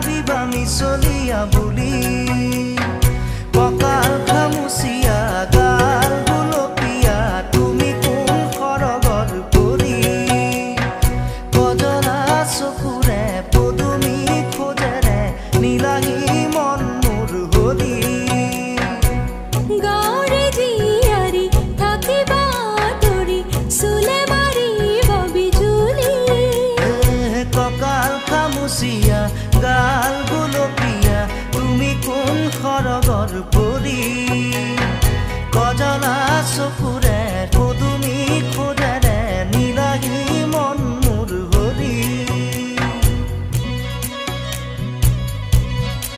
ভাবিবা মিছলিয়া বুলি কঁকাল খামুচিয়া গাল গুলপীয়া তুমি কোন সৰগৰ পৰি কজলা চকুৰে পদুমী খোজেৰে নীলাহী মন মোৰ হলি গাঁৱৰে জীয়াৰী থাকিবা তৰি চুলে মাৰিব বিজুলি কঁকাল খামুচিয়া গাল গুলপীয়া তুমি কোন সৰগৰ পৰি